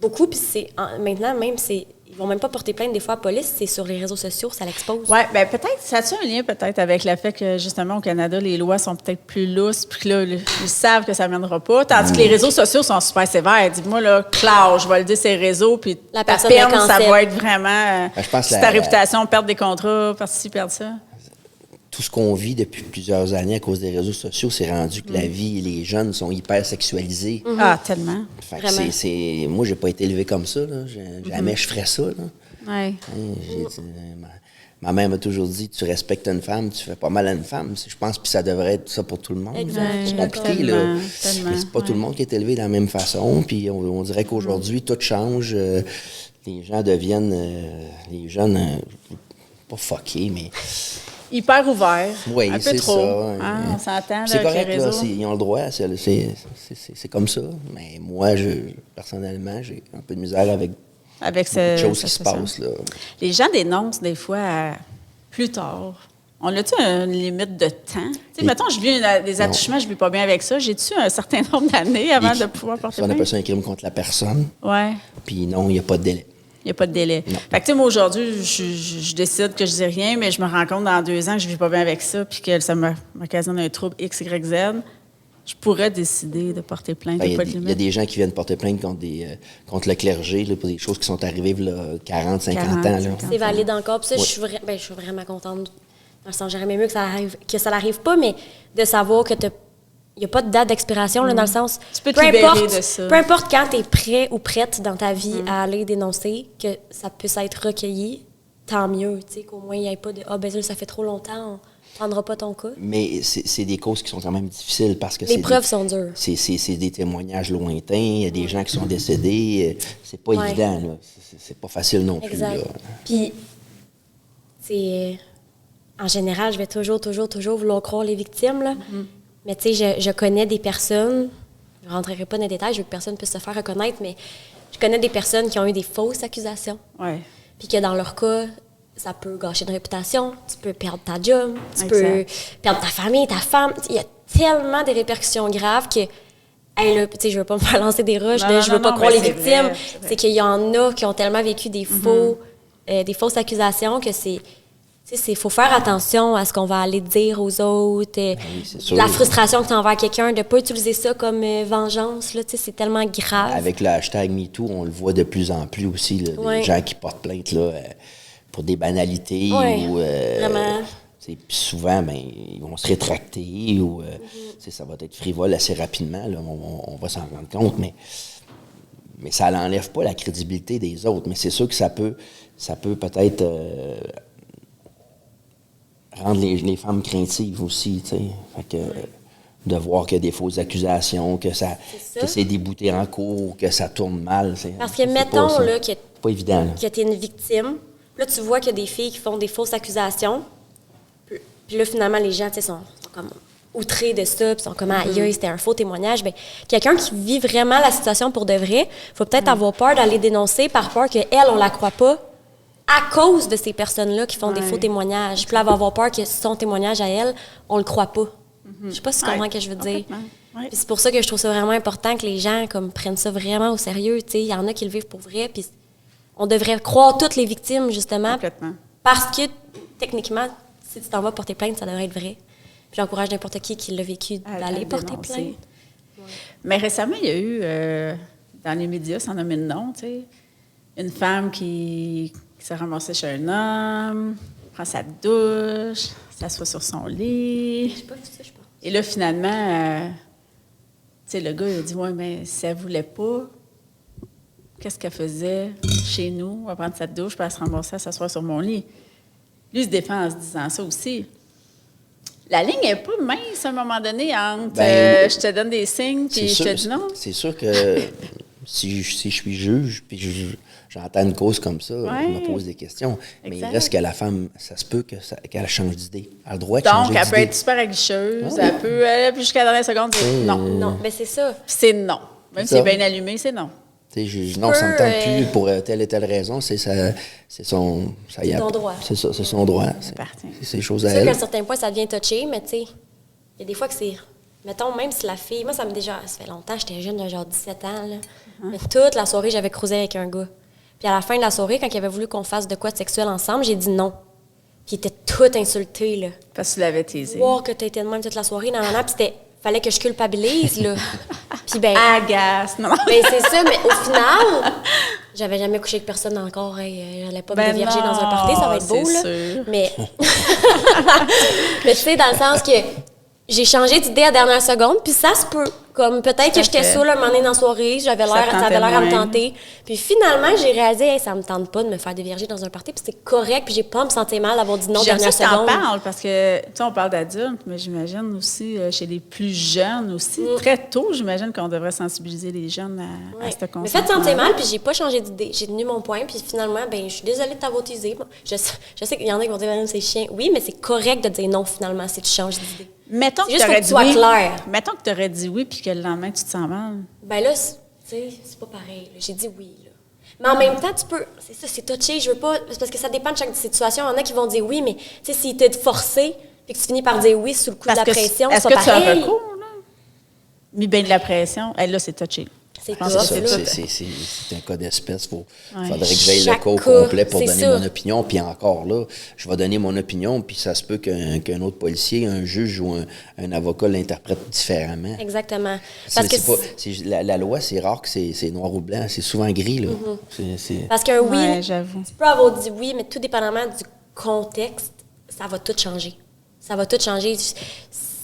beaucoup. Puis maintenant, même, ils vont même pas porter plainte des fois à la police. C'est sur les réseaux sociaux, ça l'expose. Oui, bien peut-être, ça a-tu un lien peut-être avec le fait que, justement, au Canada, les lois sont peut-être plus lousses, puis que là, ils savent que ça ne mènera pas, tandis que les réseaux sociaux sont super sévères. Dis-moi, là, Claude, je vais le dire, ces réseaux, puis la ta personne peine, ça va être vraiment... je pense ta réputation, perdre des contrats, par-ci, perdre ça. Tout ce qu'on vit depuis plusieurs années à cause des réseaux sociaux, c'est rendu que la vie et les jeunes sont hyper sexualisés. Ah, tellement. Fait que moi, j'ai pas été élevé comme ça. Là. Jamais je ferais ça. Là. Ouais. Ma mère m'a toujours dit, tu respectes une femme, tu fais pas mal à une femme. Je pense que ça devrait être ça pour tout le monde. Exact. C'est compliqué, là. Mais c'est pas tout le monde qui est élevé de la même façon. Puis on dirait qu'aujourd'hui, tout change. Les gens deviennent... les jeunes... pas fuckés, mais... Hyper ouvert. Oui, un peu c'est trop. ça. On s'entend. C'est correct, les là, réseaux. ils ont le droit, c'est comme ça. Mais moi, personnellement, j'ai un peu de misère avec beaucoup de choses qui se passent. Là. Les gens dénoncent des fois plus tard. On a-tu une limite de temps? Tu sais, mettons, je vis des attouchements, je ne vis pas bien avec ça. J'ai-tu un certain nombre d'années avant de pouvoir porter plainte? On appelle ça un crime contre la personne. Oui. Puis non, il n'y a pas de délai. Il n'y a pas de délai. Non. Fait que, tu sais, moi, aujourd'hui, je décide que je dis rien, mais je me rends compte dans 2 ans que je ne vis pas bien avec ça, puis que ça m'occasionne un trouble X, Y, Z. Je pourrais décider de porter plainte. Il y a des gens qui viennent porter plainte contre le clérgé là, pour des choses qui sont arrivées là, 40, 50 ans. Là. C'est valide encore. Puis ça, je suis vraiment contente. Dans le sens, j'aurais aimé mieux que ça n'arrive pas, mais de savoir que il n'y a pas de date d'expiration, là, dans le sens... Tu peux te libérer de ça. Peu importe quand tu es prêt ou prête dans ta vie à aller dénoncer, que ça puisse être recueilli, tant mieux, tu sais, qu'au moins il n'y ait pas de « Ah, ben ça fait trop longtemps, Prendra pas ton cas. Mais c'est des causes qui sont quand même difficiles parce que Les preuves sont dures. C'est des témoignages lointains, il y a des gens qui sont décédés. C'est pas évident, là. C'est pas facile non plus. Exact. Là. Puis, c'est... En général, je vais toujours vouloir croire les victimes, là. Mais tu sais, je connais des personnes, je ne rentrerai pas dans les détails, je veux que personne puisse se faire reconnaître, mais je connais des personnes qui ont eu des fausses accusations. Ouais. Puis que dans leur cas, ça peut gâcher une réputation, tu peux perdre ta job, tu Exact. peux perdre ta famille, ta femme. Il y a tellement de répercussions graves que, hey, là, tu sais, je veux pas me faire lancer des roches, là, je veux pas croire les victimes. C'est qu'il y en a qui ont tellement vécu des des fausses accusations que c'est... Tu sais, il faut faire attention à ce qu'on va aller dire aux autres. Oui, c'est sûr. La frustration que tu envers quelqu'un, de ne pas utiliser ça comme vengeance, là, tu sais, c'est tellement grave. Avec le hashtag MeToo, on le voit de plus en plus aussi, là, des gens qui portent plainte là, pour des banalités. Ou, vraiment. Puis souvent, ben, ils vont se rétracter ou ça va être frivole assez rapidement. Là, on va s'en rendre compte, mais ça n'enlève pas la crédibilité des autres. Mais c'est sûr que ça peut peut-être rendre les femmes craintives aussi, tu sais. Fait que de voir qu'il y a des fausses accusations, que c'est débouté en cours, que ça tourne mal. Parce que mettons là, que pas évident, que tu es une victime, là tu vois qu'il y a des filles qui font des fausses accusations, puis là finalement les gens sont comme outrés de ça, puis sont comme aïe, c'était un faux témoignage. Bien, quelqu'un qui vit vraiment la situation pour de vrai, faut peut-être avoir peur d'aller dénoncer par peur qu'elle, on la croit pas, à cause de ces personnes-là qui font des faux témoignages. Puis là, elle va avoir peur que son témoignage à elle, on le croit pas. Je sais pas si tu comprends ce que je veux dire. Puis c'est pour ça que je trouve ça vraiment important que les gens comme, prennent ça vraiment au sérieux. Il y en a qui le vivent pour vrai. Puis on devrait croire toutes les victimes, justement. Complètement. Parce que, techniquement, si tu t'en vas porter plainte, ça devrait être vrai. Puis j'encourage n'importe qui l'a vécu d'aller porter plainte. Mais récemment, il y a eu, dans les médias, sans nommer de nom, tu sais, une femme qui s'est ramassée chez un homme, prend sa douche, s'assoit sur son lit. J'ai pas vu ça, je pense. Et là, finalement, tu sais, le gars, il a dit, ouais, mais si elle voulait pas, qu'est-ce qu'elle faisait chez nous? Elle va prendre sa douche, puis elle se ramassait, s'asseoir sur mon lit. Lui, il se défend en se disant ça aussi. La ligne n'est pas mince à un moment donné entre je te donne des signes, puis je te dis non. C'est sûr que si je suis juge, puis j'entends une cause comme ça, je me pose des questions. Mais il reste que la femme, ça se peut qu'elle change d'idée. Elle a le droit de changer d'idée. Donc, elle peut être super aguicheuse, elle peut aller jusqu'à la dernière seconde, dire non. Non, mais c'est ça. C'est non. Même si c'est bien allumé, c'est non. Non, ça ne me tente plus pour telle et telle raison. C'est son droit. C'est ça, c'est son droit. C'est ses choses à elle. C'est sûr qu'à un certain point, ça devient touché, mais tu sais, il y a des fois que c'est... Mettons, même si la fille... Moi, ça fait longtemps, j'étais jeune, genre 17 ans, là. Mais toute la soirée, j'avais cruisé avec un gars. Puis à la fin de la soirée, quand il avait voulu qu'on fasse de quoi de sexuel ensemble, j'ai dit non. Puis il était tout insulté, là. Parce que tu l'avais taisé. Voir que tu étais de même toute la soirée, puis fallait que je culpabilise, là. Puis ben... Agace, non? Ben c'est ça, mais au final, j'avais jamais couché avec personne encore. J'allais pas me dévierger dans un party, ça va être beau, là. Sûr. Mais tu sais, dans le sens que j'ai changé d'idée à la dernière seconde, puis ça se peut. Comme peut-être que j'étais saoule un moment donné dans la soirée, ça avait l'air à me tenter. Puis finalement, j'ai réalisé, hey, ça me tente pas de me faire dévierger dans un party, puis c'est correct, puis j'ai pas à me sentir mal d'avoir dit non à la dernière seconde. J'aime ça que t'en parles, parce que, tu sais, on parle d'adultes, mais j'imagine aussi, chez les plus jeunes aussi, très tôt, j'imagine qu'on devrait sensibiliser les jeunes à ce concept. Mais faites sentir mal, puis j'ai pas changé d'idée. J'ai tenu mon point, puis finalement, ben je suis désolée de t'avoir teasé. Je sais qu'il y en a qui vont dire, c'est chiant. Oui, mais c'est correct de dire non, finalement, si tu changes d'idée. Mettons que tu sois clair. Mettons que tu aurais dit oui, puis que le lendemain, tu te sens mal. Ben là, tu sais, c'est pas pareil. Là. J'ai dit oui, là. Mais en même temps, tu peux... C'est ça, c'est touché. Je veux pas... C'est parce que ça dépend de chaque situation. Il y en a qui vont dire oui, mais tu sais, s'ils t'ont forcé, puis que tu finis par dire oui sous le coup de la pression, c'est pas pareil. Est-ce que tu as recours, là? Mis bien de la pression. Là, c'est touché. C'est un cas d'espèce. Il faudrait que j'aille le cas au complet pour donner mon opinion. Puis encore là, je vais donner mon opinion, puis ça se peut qu'un autre policier, un juge ou un avocat l'interprète différemment. Exactement. La loi, c'est rare que c'est noir ou blanc. C'est souvent gris. Là. Parce qu'un oui, tu peux avoir dit oui, mais tout dépendamment du contexte, ça va tout changer. Ça va tout changer.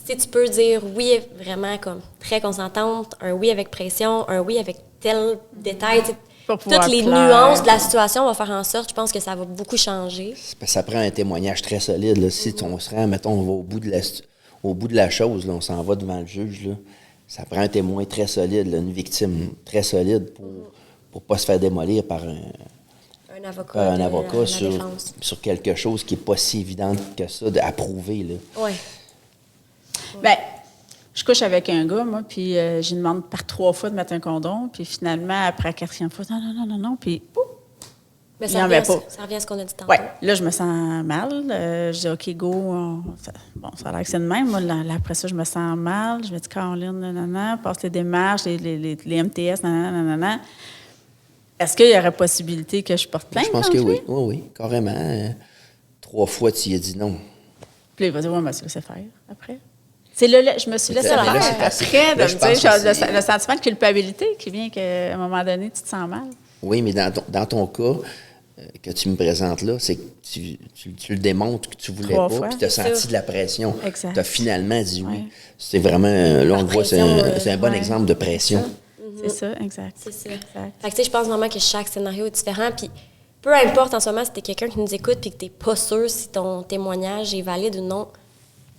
Tu peux dire oui vraiment comme très consentante, un oui avec pression, un oui avec tel détail. pouvoir toutes les plaire. nuances de la situation vont faire en sorte, je pense que ça va beaucoup changer. Ça prend un témoignage très solide. Là. Si on se rend, mettons, on va au bout de la chose, là, on s'en va devant le juge, là, ça prend un témoin très solide, là, une victime très solide pour pas se faire démolir par Un avocat, un avocat la sur, défense. sur quelque chose qui n'est pas si évident que ça à prouver. Là. Oui. Bien, je couche avec un gars, moi, puis je lui demande par 3 fois de mettre un condom, puis finalement, après la 4e fois, non, puis pouf! Mais Il ça en revient, avait pas. ça revient à ce qu'on a dit tantôt. Ouais, là, je me sens mal. Je dis, OK, go. Ça a l'air que c'est de même. Moi, là, après ça, je me sens mal. Je me dis, Caroline, nanana, passe les démarches, les MTS, nanana. Est-ce qu'il y aurait possibilité que je porte plainte? Je pense que oui. Oui, carrément. 3 fois, tu y as dit non. Puis là, il va dire, ouais, mais tu laissé faire après. C'est là, je me suis laissé Là, faire c'est après de là, me je pense dire, que le sentiment de culpabilité qui vient qu'à un moment donné, tu te sens mal. Oui, mais dans ton cas que tu me présentes là, c'est que tu le démontres que tu voulais 3 pas, fois. puis tu as C'est senti ça. de la pression. Exact. Tu as finalement dit oui. Ouais. C'est vraiment, là, on Par le voit, c'est pression, un bon ouais. exemple de pression. C'est ça, exact. C'est ça. Exact. Fait que, tu sais, je pense vraiment que chaque scénario est différent. Puis, peu importe en ce moment si t'es quelqu'un qui nous écoute puis que t'es pas sûr si ton témoignage est valide ou non,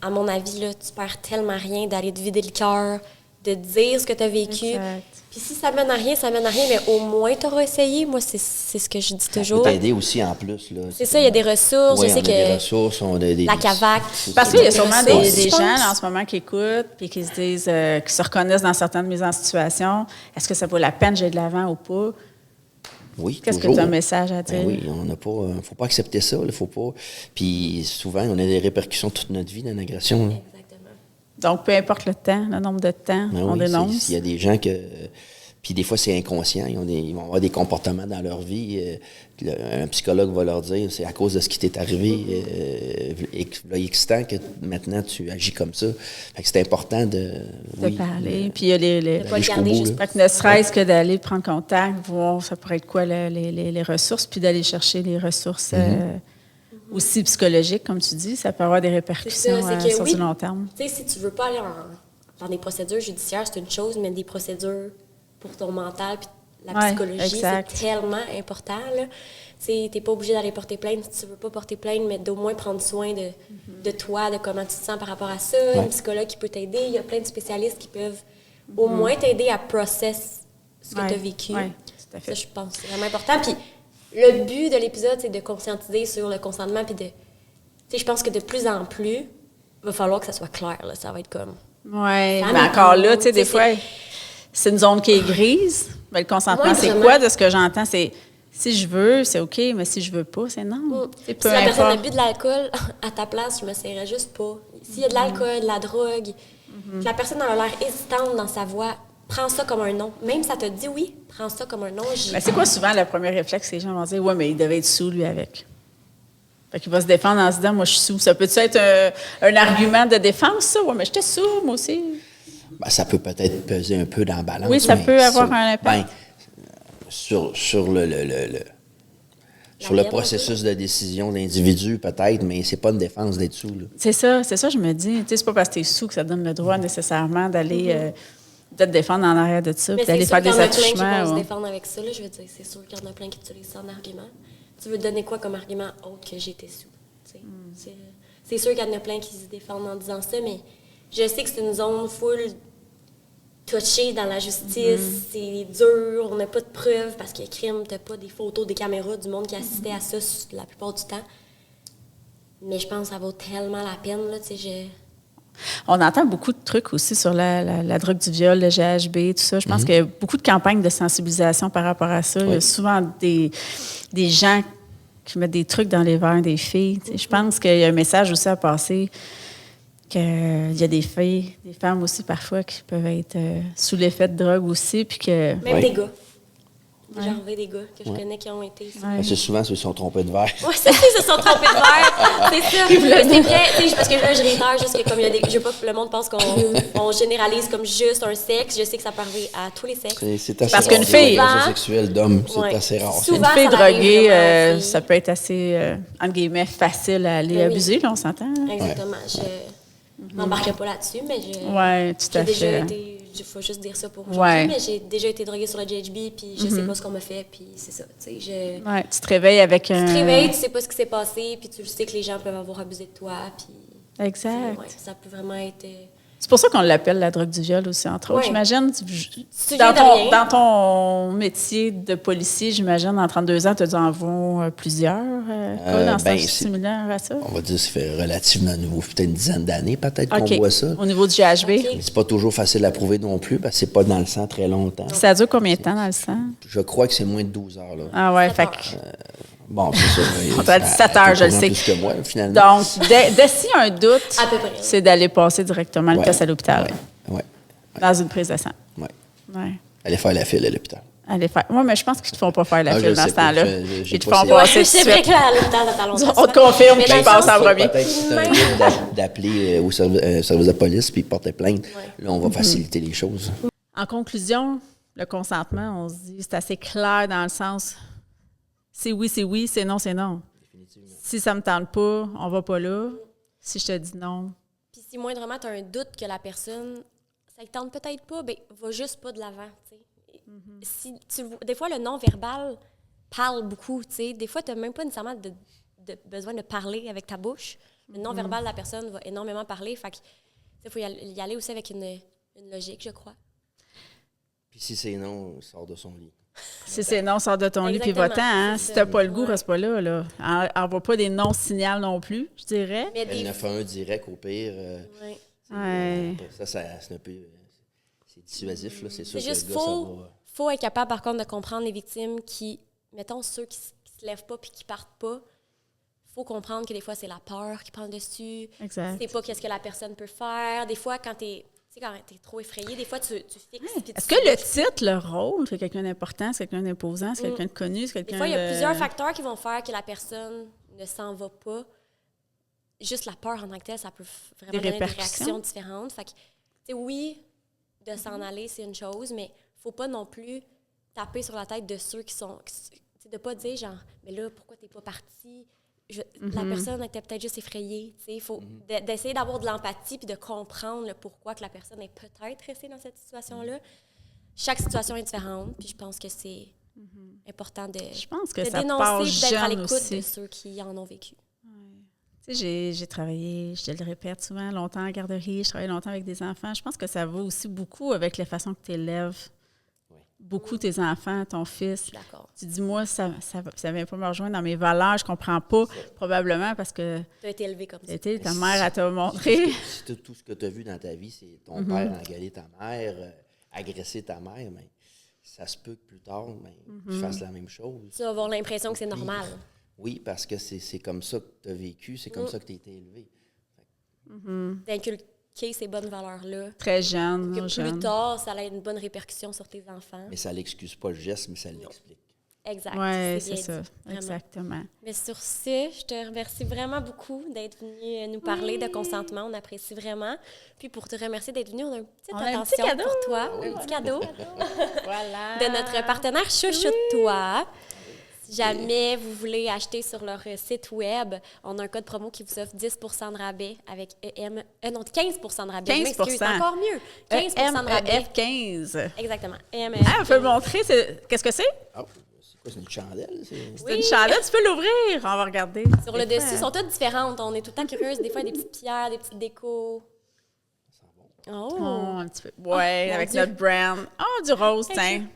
à mon avis, là, tu perds tellement rien d'aller te vider le cœur, de dire ce que tu as vécu. Exact. Puis si ça mène à rien, ça mène à rien, mais au moins tu auras essayé. Moi, c'est ce que je dis Ça toujours. peut t'aider aussi en plus. Là. C'est ça, il y a des ressources. Oui, je on sais a des que ressources, on a des... la CAVAC. c'est Parce ça. qu'il y a sûrement ressources, des je gens pense. là, en ce moment qui écoutent puis qui se disent, qui se reconnaissent dans certaines mises en situation. Est-ce que ça vaut la peine d'aller de l'avant ou pas? Oui, Qu'est-ce que toujours. tu as un message à dire? Ben oui, on n'a pas... faut pas accepter ça, il faut pas... Puis souvent, on a des répercussions toute notre vie dans l'agression. là. Exactement. Donc, peu importe le temps, le nombre de temps, Ben on oui, dénonce. il y a des gens que... Puis des fois, c'est inconscient. Ils vont avoir des comportements dans leur vie. Un psychologue va leur dire, c'est à cause de ce qui t'est arrivé, excitant que maintenant tu agis comme ça. Fait que c'est important de Parler. Puis il y a De pas le jusqu'au garder bout, juste là. Fait que ne serait-ce que d'aller prendre contact, voir ça pourrait être quoi les ressources, puis d'aller chercher les ressources aussi psychologiques, comme tu dis, ça peut avoir des répercussions C'est que sur oui, du long terme. Tu sais, si tu veux pas aller dans des procédures judiciaires, c'est une chose, mais des procédures pour ton mental puis la Ouais, psychologie, exact. c'est tellement important. Tu sais, t'es pas obligé d'aller porter plainte si tu veux pas porter plainte, mais d'au moins prendre soin de toi, de comment tu te sens par rapport à ça. Un psychologue qui peut t'aider. Il y a plein de spécialistes qui peuvent au moins t'aider à process ce que Ouais, tu as vécu. ouais, tout à fait. Ça, je pense que c'est vraiment important. Puis le but de l'épisode, c'est de conscientiser sur le consentement. Puis tu sais, je pense que de plus en plus, il va falloir que ça soit clair. Là. Ça va être comme... Oui, Ça mais me encore là, tu sais, compte, des c'est- fois, c'est une zone qui est grise. Mais le consentement, Ouais, c'est vraiment. quoi de ce que j'entends? C'est si je veux, c'est OK, mais si je veux pas, c'est non. C'est Si peu la personne a importe. bu de l'alcool, à ta place, je me serrais juste pas. S'il y a de l'alcool, de la drogue, que la personne a l'air hésitante dans sa voix, prends ça comme un non. Même si ça te dit oui, prends ça comme un non. Mais c'est quoi souvent le premier réflexe que les gens vont dire? Ouais, mais il devait être sous, lui, avec. Fait qu'il va se défendre en se disant, moi, je suis sous. Ça peut-tu être un argument de défense, ça? Ouais, mais j'étais sous, moi aussi. Ben, ça peut peut-être peser un peu dans la balance. Oui, ça mais peut avoir un impact. ben, sur le peine, processus de décision d'individu, peut-être, mais c'est pas une défense d'être sous. Là. C'est ça, je me dis. Tu sais, c'est pas parce que t'es sous que ça donne le droit nécessairement d'aller de te défendre en arrière de ça, Mais puis d'aller c'est sûr faire qu'il y des en a plein qui attouchements. vont se ouais. défendre avec ça. Là. Je veux dire, c'est sûr qu'il y en a plein qui utilisent ça en argument. Tu veux donner quoi comme argument autre que j'étais sous? Tu sais? C'est sûr qu'il y en a plein qui se défendent en disant ça, mais je sais que c'est une zone full touchée dans la justice. C'est dur, on n'a pas de preuves parce que crime, t'as pas des photos, des caméras du monde qui assistait à ça la plupart du temps. Mais je pense que ça vaut tellement la peine. Là, tu sais, On entend beaucoup de trucs aussi sur la drogue du viol, le GHB, tout ça. Je pense qu'il y a beaucoup de campagnes de sensibilisation par rapport à ça. Il y a souvent des gens qui mettent des trucs dans les verres des filles. Tu sais, je pense qu'il y a un message aussi à passer qu'il y a des filles, des femmes aussi parfois qui peuvent être sous l'effet de drogue aussi, puis que... même Ouais. des gars. J'ai enlevé des gars que je connais qui ont été. Ouais. C'est souvent ceux qui sont trompés de verre. Oui, c'est ça, ils se sont trompés de verre. C'est ça. Mais c'est vrai, tu sais, parce que là, je réitère juste que comme il y a des. Je veux pas que le monde pense qu'on généralise comme juste un sexe. Je sais que ça peut arriver à tous les sexes. C'est assez Parce rare. qu'une fille- Les agressions sexuelles d'hommes, c'est Ouais. assez rare. Souvent, Une fille ça arrive droguée, vraiment aux filles. ça peut être assez, entre guillemets, facile à aller Ben oui. abuser, là, on s'entend. Hein? Exactement. Je n'embarquerai pas là-dessus, mais Oui, tout j'ai à déjà fait. été il faut juste dire ça pour Ouais. aujourd'hui, mais j'ai déjà été droguée sur le GHB, puis je sais pas ce qu'on m'a fait, puis c'est ça. Tu sais, Ouais, tu te réveilles avec tu te réveilles, tu sais pas ce qui s'est passé, puis tu sais que les gens peuvent avoir abusé de toi, puis... Exact. Ouais, ça peut vraiment être... C'est pour ça qu'on l'appelle la drogue du viol aussi, entre autres. Ouais. J'imagine, Tu viens de rien. dans ton métier de policier, j'imagine, en 32 ans, tu as dû en voir plusieurs cas dans ben, sens similaire à ça? On va dire que ça fait relativement nouveau, peut-être une dizaine d'années peut-être qu'on OK. voit ça. Au niveau du GHB? OK. Mais c'est pas toujours facile à prouver non plus, parce que c'est pas dans le sang très longtemps. Ça dure combien de temps dans le sang? Je crois que c'est moins de 12 heures. Là. Ah ouais, 7 fait heures. que... Bon, c'est ça. On t'a dit 7 heures, je le sais. Plus que moi, finalement. Donc, dès s'il y a un doute, À peu près. c'est d'aller passer directement le Ouais. test à l'hôpital. Ouais. Dans une prise de sang. Ouais. Ouais. Aller faire la file à l'hôpital. Allez faire. Moi, mais je pense qu'ils ne te font pas faire la Ah, file je dans sais ce pas, temps-là. j'ai Ils te pas font essayé. passer tout de c'est vrai suite. que là, à l'hôpital, t'attends longtemps. On te confirme Mais que dans tu le passes sens en où- premier. Peut-être que c'est un but d'appeler au service de police puis porter plainte. Là, on va faciliter les choses. En conclusion, le consentement, on se dit, c'est assez clair dans le sens c'est oui, c'est non, c'est non. Si ça me tente pas, on va pas là. Si je te dis non, Puis si moindrement tu as un doute que la personne, ça ne tente peut-être pas, ben va juste pas de l'avant, tu sais. Si des fois, le non-verbal parle beaucoup, tu sais. Des fois, tu n'as même pas nécessairement de besoin de parler avec ta bouche. Le non-verbal de la personne va énormément parler. Fait que, il faut y aller aussi avec une logique, je crois. Puis si c'est non, sors de son lit. si c'est non, sors de ton lit puis Exactement, va-t'en. Hein? c'est Si ça. t'as pas le goût, Ouais. reste pas là. Là. Envoie pas des non-signals non plus, je dirais. Mais Elle ne fait un direct au pire. ouais. Ouais. Après ça, c'est un peu... c'est dissuasif, là. C'est sûr C'est que juste le gars, ça faux. va... Faut être capable, par contre, de comprendre les victimes qui, mettons, ceux qui se lèvent pas puis qui partent pas. Faut comprendre que des fois, c'est la peur qui prend le dessus. Exact. C'est pas qu'est-ce que la personne peut faire. Des fois, quand t'es trop effrayé, des fois, tu fixes. puis Est-ce tu que le fixes. titre, le rôle, c'est quelqu'un d'important, c'est quelqu'un d'imposant, c'est quelqu'un de connu, c'est Des quelqu'un fois, il y a de... plusieurs facteurs qui vont faire que la personne ne s'en va pas. Juste la peur en tant que telle, ça peut vraiment donner des réactions différentes. Fait que, tu sais, oui, de s'en aller, c'est une chose, mais faut pas non plus taper sur la tête de ceux qui sont... Tu sais, de pas dire, genre, mais là, pourquoi t'es pas parti? La personne était peut-être juste effrayée. Il faut d'essayer d'avoir de l'empathie puis de comprendre le pourquoi que la personne est peut-être restée dans cette situation-là. Chaque situation est différente, puis je pense que c'est important de, Je pense que de ça dénoncer part et d'être à jeune l'écoute aussi. de ceux qui en ont vécu. Tu sais, j'ai travaillé, je te le répète souvent, longtemps en garderie, je travaille longtemps avec des enfants. Je pense que ça va aussi beaucoup avec la façon que tu élèves beaucoup tes enfants, ton fils. Je suis d'accord. Tu dis, moi, ça vient pas me rejoindre dans mes valeurs, je comprends pas, probablement parce que Tu as été élevé comme ça. ta mère, elle t'a montré. Si tout ce que tu as vu dans ta vie, c'est ton père engueuler ta mère, agresser ta mère, mais ça se peut que plus tard, tu fasses la même chose. Tu vas avoir l'impression que c'est normal. Oui, parce que c'est comme ça que tu as vécu, c'est comme ça que tu as été élevé. D'inculquer ces bonnes valeurs-là. Très jeune, Que jeune. plus tard, ça a une bonne répercussion sur tes enfants. Mais ça l'excuse pas le geste, mais ça l'explique. Exact. Oui, c'est bien ça, dit, vraiment. exactement. Mais sur ce, je te remercie vraiment beaucoup d'être venu nous parler de consentement. On apprécie vraiment. Puis pour te remercier d'être venu, on a une petite On a un attention petit cadeau. pour toi. Un petit cadeau Voilà. de notre partenaire Chouchoute-toi. Si jamais vous voulez acheter sur leur site web, on a un code promo qui vous offre 10 de rabais avec 15 de rabais. 15 Je m'excuse, encore mieux. 15 de rabais. EMEF15. Exactement. Ah, on peut le montrer. Qu'est-ce que c'est? Ah, c'est quoi, c'est une chandelle? C'est une chandelle. Tu peux l'ouvrir. On va regarder. Sur le dessus, elles sont toutes différentes. On est tout le temps curieuse. Des fois, des petites pierres, des petites décos. Oh! Oh, un petit peu. Ouais, mon avec Dieu. notre brand. Oh, du rose, tiens.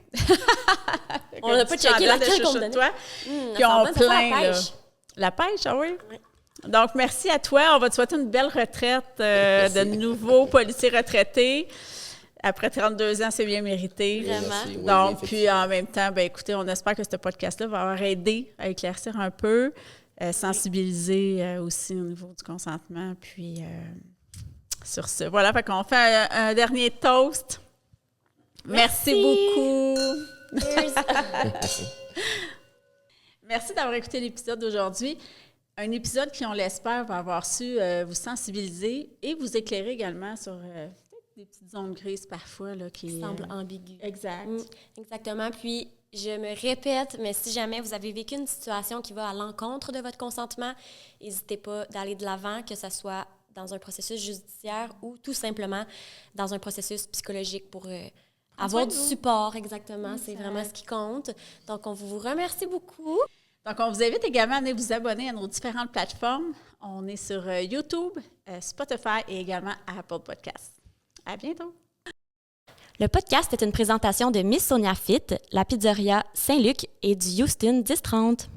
On n'a pas checké laquelle qu'on donnait. toi. Ça Puis on sent bon, ça sent la plein, là. pêche. La pêche, ah oui? Ouais. Donc, merci à toi. On va te souhaiter une belle retraite de nouveaux policiers retraités. Après 32 ans, c'est bien mérité. Vraiment. Merci, oui, Donc, puis effectivement. en même temps, ben écoutez, on espère que ce podcast-là va avoir aidé à éclaircir un peu, sensibiliser aussi au niveau du consentement. Puis, sur ce, voilà, fait qu'on fait un dernier toast. Merci beaucoup. Merci d'avoir écouté l'épisode d'aujourd'hui. Un épisode qui, on l'espère, va avoir su vous sensibiliser et vous éclairer également sur peut-être des petites zones grises parfois. Là, qui Semble ambigu. Exact. Exactement. Puis, je me répète, mais si jamais vous avez vécu une situation qui va à l'encontre de votre consentement, n'hésitez pas d'aller de l'avant, que ce soit dans un processus judiciaire ou tout simplement dans un processus psychologique pour avoir du support, exactement. C'est vraiment ce qui compte. Donc, on vous remercie beaucoup. Donc, on vous invite également à venir vous abonner à nos différentes plateformes. On est sur YouTube, Spotify et également Apple Podcasts. À bientôt! Le podcast est une présentation de Miss Sonia Fit, la pizzeria Saint-Luc et du Houston 1030.